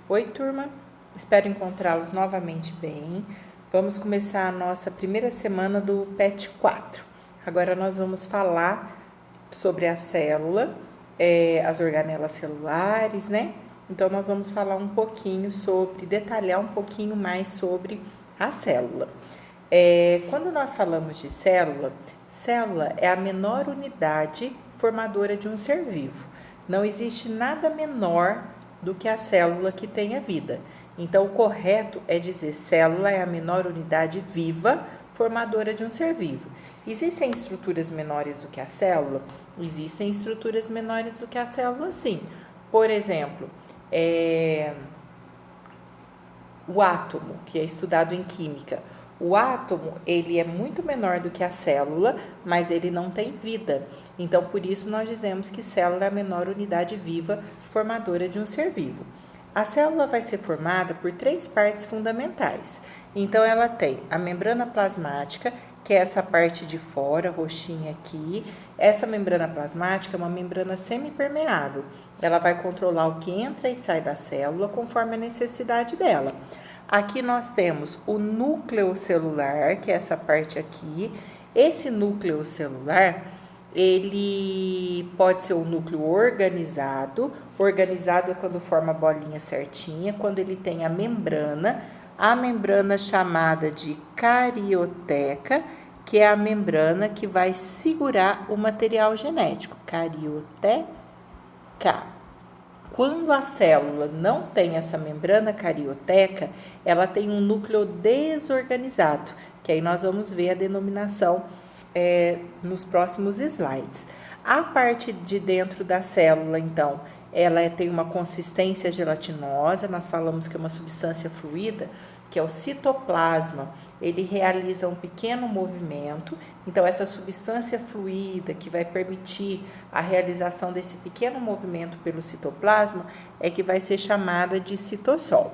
Oi, turma. Espero encontrá-los novamente bem. Vamos começar a nossa primeira semana do PET 4. Agora nós vamos falar sobre a célula, as organelas celulares, né? Então nós vamos falar um pouquinho detalhar um pouquinho mais sobre a célula. Quando nós falamos de célula, célula é a menor unidade formadora de um ser vivo. Não existe nada menor do que a célula que tenha vida. Então, o correto é dizer célula é a menor unidade viva formadora de um ser vivo. Existem estruturas menores do que a célula? Existem estruturas menores do que a célula, sim. Por exemplo, o átomo, que é estudado em química. O átomo, ele é muito menor do que a célula, mas ele não tem vida. Então, por isso, nós dizemos que célula é a menor unidade viva formadora de um ser vivo. A célula vai ser formada por 3 partes fundamentais. Então, ela tem a membrana plasmática, que é essa parte de fora, roxinha aqui. Essa membrana plasmática é uma membrana semipermeável. Ela vai controlar o que entra e sai da célula conforme a necessidade dela. Aqui nós temos o núcleo celular, que é essa parte aqui. Esse núcleo celular, ele pode ser um núcleo organizado. Organizado é quando forma a bolinha certinha, quando ele tem a membrana chamada de carioteca, que é a membrana que vai segurar o material genético. Carioteca. Quando a célula não tem essa membrana carioteca, ela tem um núcleo desorganizado, que aí nós vamos ver a denominação nos próximos slides. A parte de dentro da célula, então, ela tem uma consistência gelatinosa, nós falamos que é uma substância fluida, que é o citoplasma. Ele realiza um pequeno movimento, então essa substância fluida que vai permitir a realização desse pequeno movimento pelo citoplasma é que vai ser chamada de citossol.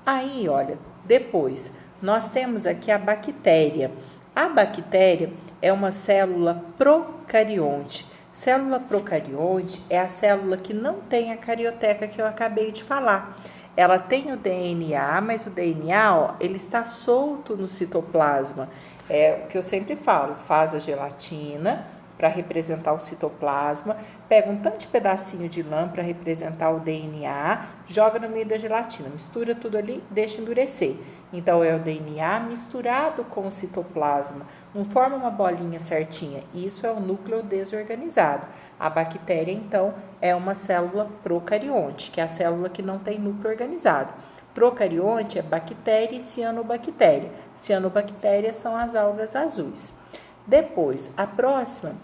Aí, olha, depois nós temos aqui a bactéria. A bactéria é uma célula procarionte. Célula procarionte é a célula que não tem a carioteca que eu acabei de falar. Ela tem o DNA, mas o DNA, ele está solto no citoplasma. É o que eu sempre falo, faz a gelatina para representar o citoplasma, pega um tanto de pedacinho de lã para representar o DNA, joga no meio da gelatina, mistura tudo ali, deixa endurecer. Então, é o DNA misturado com o citoplasma, não forma uma bolinha certinha. Isso é o núcleo desorganizado. A bactéria, então, é uma célula procarionte, que é a célula que não tem núcleo organizado. Procarionte é bactéria e cianobactéria. Cianobactérias são as algas azuis. Depois, a próxima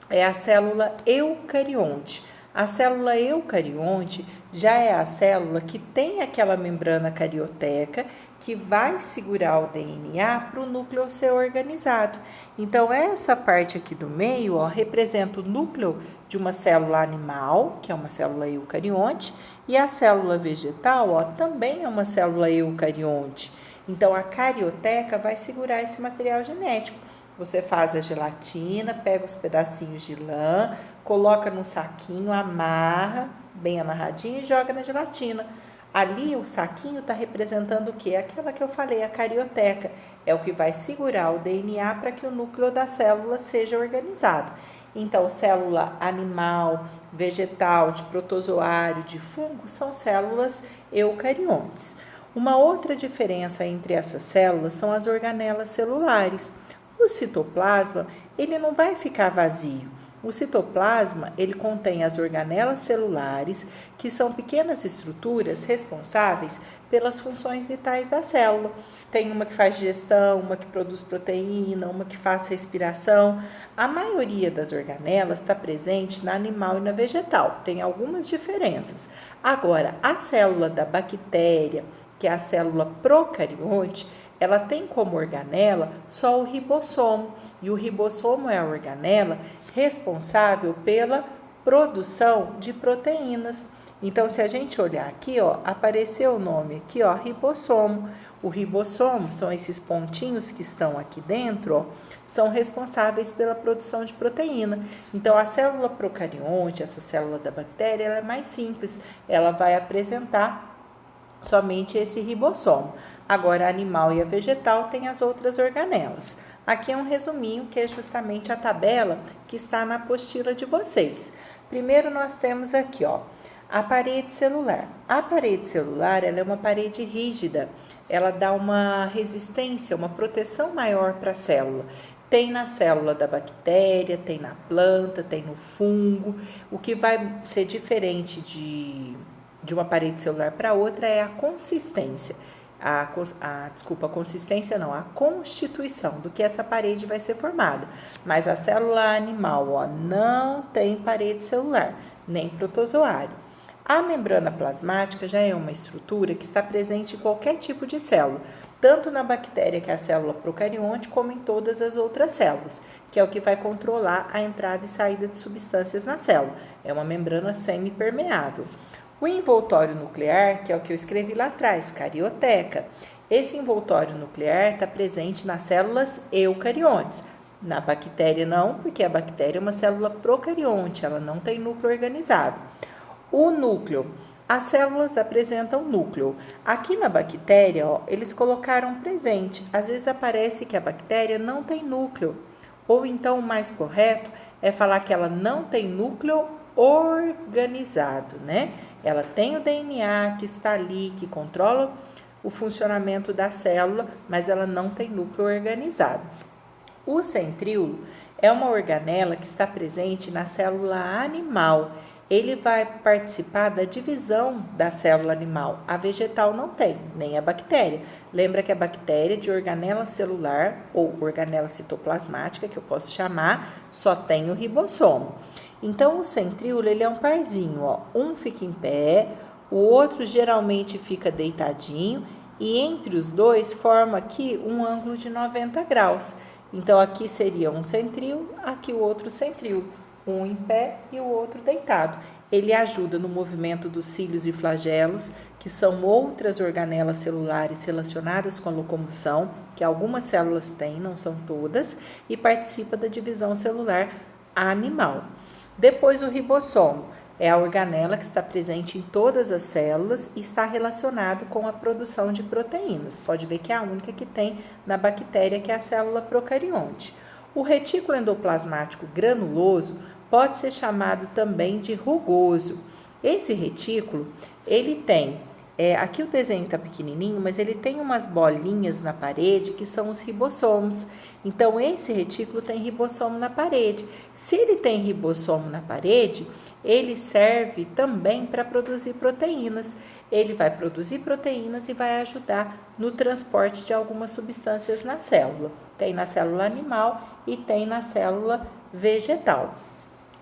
é a célula eucarionte. A célula eucarionte já é a célula que tem aquela membrana carioteca que vai segurar o DNA para o núcleo ser organizado. Então, essa parte aqui do meio, ó, representa o núcleo de uma célula animal, que é uma célula eucarionte, e a célula vegetal, ó, também é uma célula eucarionte. Então, a carioteca vai segurar esse material genético. Você faz a gelatina, pega os pedacinhos de lã, coloca num saquinho, amarra bem amarradinho e joga na gelatina. Ali o saquinho está representando o quê? Aquela que eu falei, a carioteca. É o que vai segurar o DNA para que o núcleo da célula seja organizado. Então, célula animal, vegetal, de protozoário, de fungo, são células eucariontes. Uma outra diferença entre essas células são as organelas celulares. O citoplasma, ele não vai ficar vazio. O citoplasma, ele contém as organelas celulares, que são pequenas estruturas responsáveis pelas funções vitais da célula. Tem uma que faz digestão, uma que produz proteína, uma que faz respiração. A maioria das organelas está presente na animal e na vegetal. Tem algumas diferenças. Agora, a célula da bactéria, que é a célula procarionte, ela tem como organela só o ribossomo, e o ribossomo é a organela responsável pela produção de proteínas. Então, se a gente olhar aqui, ó, apareceu o nome aqui, ó, ribossomo. O ribossomo são esses pontinhos que estão aqui dentro, ó, são responsáveis pela produção de proteína. Então, a célula procarionte, essa célula da bactéria, ela é mais simples. Ela vai apresentar somente esse ribossomo. Agora, a animal e a vegetal têm as outras organelas. Aqui é um resuminho que é justamente a tabela que está na apostila de vocês. Primeiro nós temos aqui, ó, a parede celular. A parede celular, ela é uma parede rígida. Ela dá uma resistência, uma proteção maior para a célula. Tem na célula da bactéria, tem na planta, tem no fungo. O que vai ser diferente de uma parede celular para outra é a consistência. A consistência não, a constituição do que essa parede vai ser formada. Mas a célula animal, ó, não tem parede celular, nem protozoário. A membrana plasmática já é uma estrutura que está presente em qualquer tipo de célula, tanto na bactéria, que é a célula procarionte, como em todas as outras células, que é o que vai controlar a entrada e saída de substâncias na célula. É uma membrana semipermeável. O envoltório nuclear, que é o que eu escrevi lá atrás, carioteca. Esse envoltório nuclear está presente nas células eucariontes. Na bactéria não, porque a bactéria é uma célula procarionte, ela não tem núcleo organizado. O núcleo. As células apresentam núcleo. Aqui na bactéria, ó, eles colocaram presente. Às vezes aparece que a bactéria não tem núcleo. Ou então o mais correto é falar que ela não tem núcleo organizado, né? Ela tem o DNA que está ali, que controla o funcionamento da célula, mas ela não tem núcleo organizado. O centríolo é uma organela que está presente na célula animal. Ele vai participar da divisão da célula animal. A vegetal não tem, nem a bactéria. Lembra que a bactéria de organela celular ou organela citoplasmática, que eu posso chamar, só tem o ribossomo. Então, o centríolo, ele é um parzinho, ó. Um fica em pé, o outro geralmente fica deitadinho e entre os dois forma aqui um ângulo de 90 graus. Então, aqui seria um centríolo, aqui o outro centríolo, um em pé e o outro deitado. Ele ajuda no movimento dos cílios e flagelos, que são outras organelas celulares relacionadas com a locomoção, que algumas células têm, não são todas, e participa da divisão celular animal. Depois, o ribossomo é a organela que está presente em todas as células e está relacionado com a produção de proteínas. Pode ver que é a única que tem na bactéria, que é a célula procarionte. O retículo endoplasmático granuloso pode ser chamado também de rugoso. Esse retículo, ele tem, aqui o desenho está pequenininho, mas ele tem umas bolinhas na parede que são os ribossomos. Então, esse retículo tem ribossomo na parede. Se ele tem ribossomo na parede, ele serve também para produzir proteínas. Ele vai produzir proteínas e vai ajudar no transporte de algumas substâncias na célula. Tem na célula animal e tem na célula vegetal.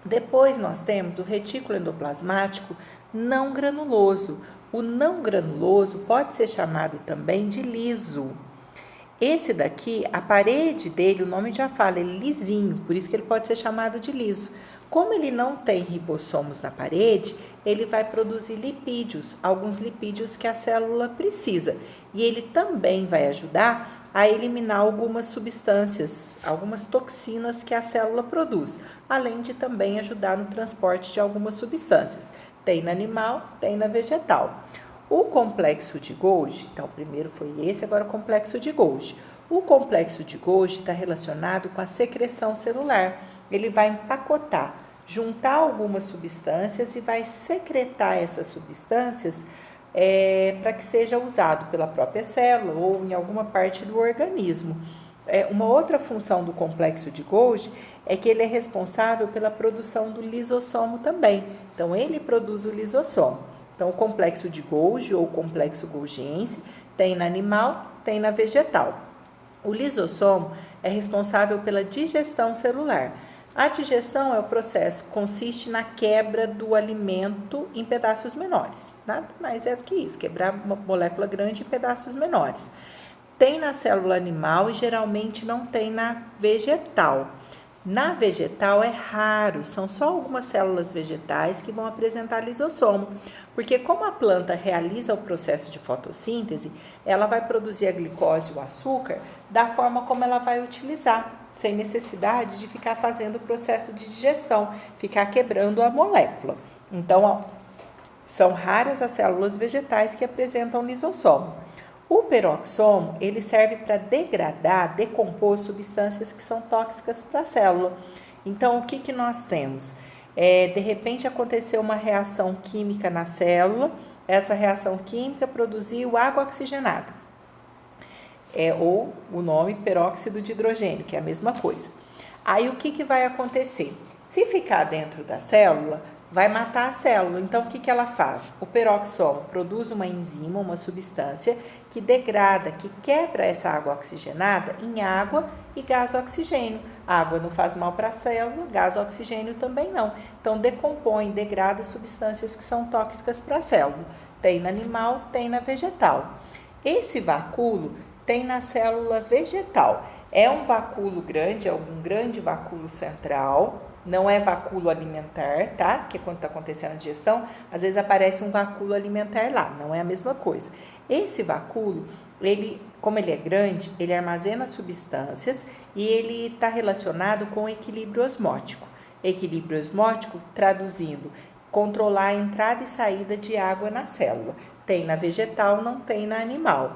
Depois nós temos o retículo endoplasmático não granuloso. O não granuloso pode ser chamado também de liso. Esse daqui, a parede dele, o nome já fala, ele é lisinho, por isso que ele pode ser chamado de liso. Como ele não tem ribossomos na parede, ele vai produzir lipídios, alguns lipídios que a célula precisa. E ele também vai ajudar a eliminar algumas substâncias, algumas toxinas que a célula produz, além de também ajudar no transporte de algumas substâncias. Tem na animal, tem na vegetal. O complexo de Golgi, então o primeiro foi esse, agora o complexo de Golgi. O complexo de Golgi está relacionado com a secreção celular. Ele vai empacotar, juntar algumas substâncias e vai secretar essas substâncias para que seja usado pela própria célula ou em alguma parte do organismo. Uma outra função do complexo de Golgi é que ele é responsável pela produção do lisossomo também. Então, ele produz o lisossomo. Então, o complexo de Golgi ou complexo golgiense tem na animal, tem na vegetal. O lisossomo é responsável pela digestão celular. A digestão é o processo que consiste na quebra do alimento em pedaços menores. Nada mais é do que isso, quebrar uma molécula grande em pedaços menores. Tem na célula animal e geralmente não tem na vegetal. Na vegetal é raro, são só algumas células vegetais que vão apresentar lisossomo, porque como a planta realiza o processo de fotossíntese, ela vai produzir a glicose e o açúcar da forma como ela vai utilizar, sem necessidade de ficar fazendo o processo de digestão, ficar quebrando a molécula. Então, São raras as células vegetais que apresentam lisossomo. O peroxomo, ele serve para degradar, decompor substâncias que são tóxicas para a célula. Então, o que nós temos? De repente aconteceu uma reação química na célula, essa reação química produziu água oxigenada, ou o nome peróxido de hidrogênio, que é a mesma coisa. Aí o que vai acontecer? Se ficar dentro da célula, vai matar a célula. Então, o que ela faz? O peroxomo produz uma enzima, uma substância que degrada, que quebra essa água oxigenada em água e gás oxigênio. A água não faz mal para a célula, gás oxigênio também não. Então, decompõe, degrada substâncias que são tóxicas para a célula. Tem na animal, tem na vegetal. Esse vacúolo tem na célula vegetal. É um vacúolo grande, é um grande vacúolo central. Não é vacúolo alimentar, tá? Que é quando está acontecendo a digestão, às vezes aparece um vacúolo alimentar lá, não é a mesma coisa. Esse vacúolo, como ele é grande, ele armazena substâncias e ele está relacionado com o equilíbrio osmótico. Equilíbrio osmótico, traduzindo, controlar a entrada e saída de água na célula. Tem na vegetal, não tem na animal.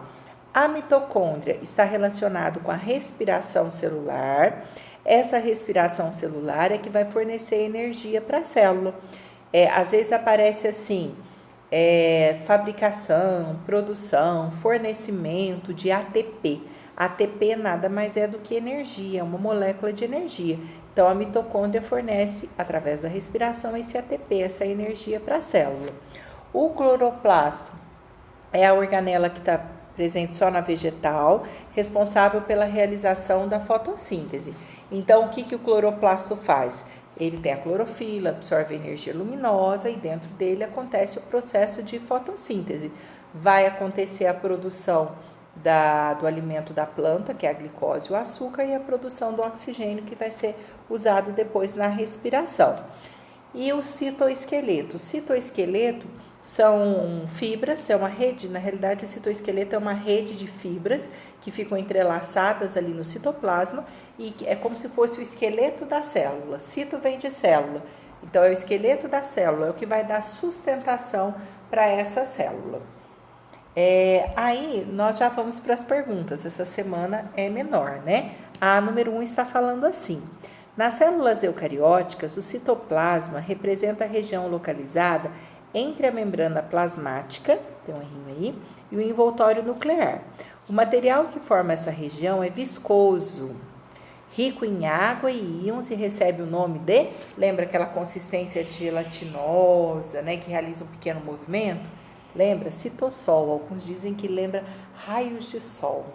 A mitocôndria está relacionado com a respiração celular. Essa respiração celular é que vai fornecer energia para a célula. Às vezes aparece assim, fabricação, produção, fornecimento de ATP. ATP nada mais é do que energia, é uma molécula de energia. Então, a mitocôndria fornece, através da respiração, esse ATP, essa energia para a célula. O cloroplasto é a organela que está presente só na vegetal, responsável pela realização da fotossíntese. Então, o que o cloroplasto faz? Ele tem a clorofila, absorve energia luminosa e dentro dele acontece o processo de fotossíntese. Vai acontecer a produção do alimento da planta, que é a glicose e o açúcar, e a produção do oxigênio, que vai ser usado depois na respiração. E o citoesqueleto? O citoesqueleto são fibras, é uma rede, na realidade o citoesqueleto é uma rede de fibras que ficam entrelaçadas ali no citoplasma e é como se fosse o esqueleto da célula. Cito vem de célula, então é o esqueleto da célula, é o que vai dar sustentação para essa célula. Aí nós já vamos para as perguntas, essa semana é menor, né? A número 1 está falando assim: nas células eucarióticas, o citoplasma representa a região localizada entre a membrana plasmática, tem um errinho aí, e o envoltório nuclear. O material que forma essa região é viscoso, rico em água e íons e recebe o nome de, lembra aquela consistência gelatinosa, né, que realiza um pequeno movimento? Lembra? Citossol, alguns dizem que lembra raios de sol.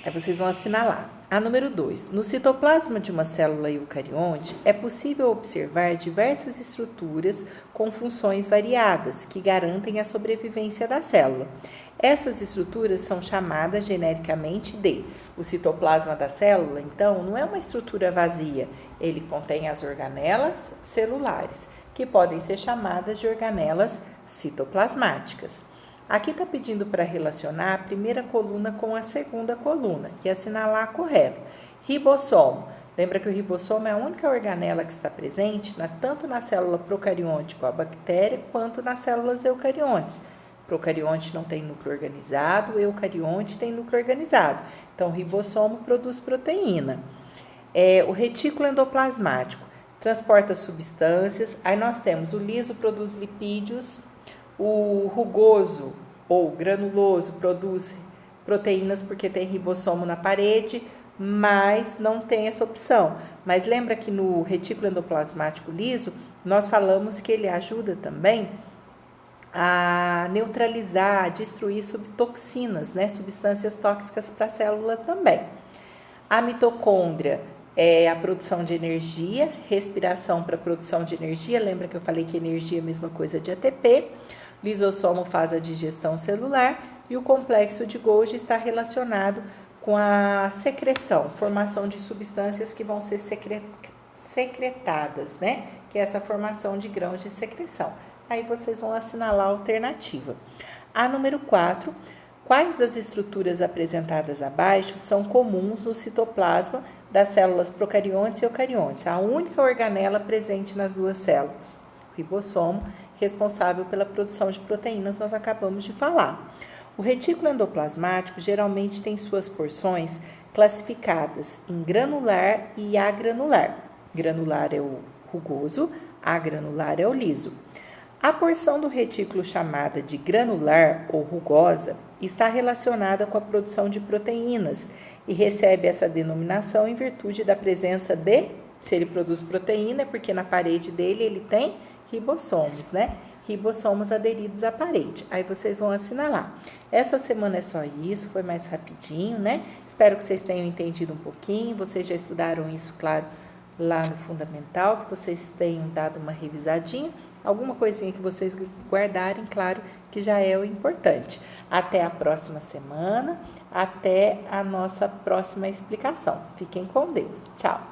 Aí vocês vão assinalar. A número 2. No citoplasma de uma célula eucarionte, é possível observar diversas estruturas com funções variadas que garantem a sobrevivência da célula. Essas estruturas são chamadas genericamente de. O citoplasma da célula, então, não é uma estrutura vazia. Ele contém as organelas celulares, que podem ser chamadas de organelas citoplasmáticas. Aqui está pedindo para relacionar a primeira coluna com a segunda coluna e assinalar correto. Ribossomo. Lembra que o ribossomo é a única organela que está presente tanto na célula procarionte com a bactéria quanto nas células eucariontes. Procarionte não tem núcleo organizado, eucarionte tem núcleo organizado. Então, o ribossomo produz proteína. O retículo endoplasmático transporta substâncias. Aí nós temos o liso produz lipídios. O rugoso ou granuloso produz proteínas porque tem ribossomo na parede, mas não tem essa opção. Mas lembra que no retículo endoplasmático liso, nós falamos que ele ajuda também a neutralizar, a destruir toxinas, né? Substâncias tóxicas para a célula também. A mitocôndria é a produção de energia, respiração para produção de energia. Lembra que eu falei que energia é a mesma coisa de ATP. Lisossomo faz a digestão celular e o complexo de Golgi está relacionado com a secreção, formação de substâncias que vão ser secretadas, né? Que é essa formação de grãos de secreção. Aí vocês vão assinalar a alternativa. A número 4, quais das estruturas apresentadas abaixo são comuns no citoplasma das células procariontes e eucariontes? A única organela presente nas duas células. O ribossomo, responsável pela produção de proteínas, nós acabamos de falar. O retículo endoplasmático geralmente tem suas porções classificadas em granular e agranular. Granular é o rugoso, agranular é o liso. A porção do retículo chamada de granular ou rugosa está relacionada com a produção de proteínas e recebe essa denominação em virtude da presença se ele produz proteína, é porque na parede dele ele tem ribossomos, né? Ribossomos aderidos à parede. Aí vocês vão assinalar. Essa semana é só isso, foi mais rapidinho, né? Espero que vocês tenham entendido um pouquinho. Vocês já estudaram isso, claro, lá no fundamental, que vocês tenham dado uma revisadinha. Alguma coisinha que vocês guardarem, claro, que já é o importante. Até a próxima semana, até a nossa próxima explicação. Fiquem com Deus. Tchau!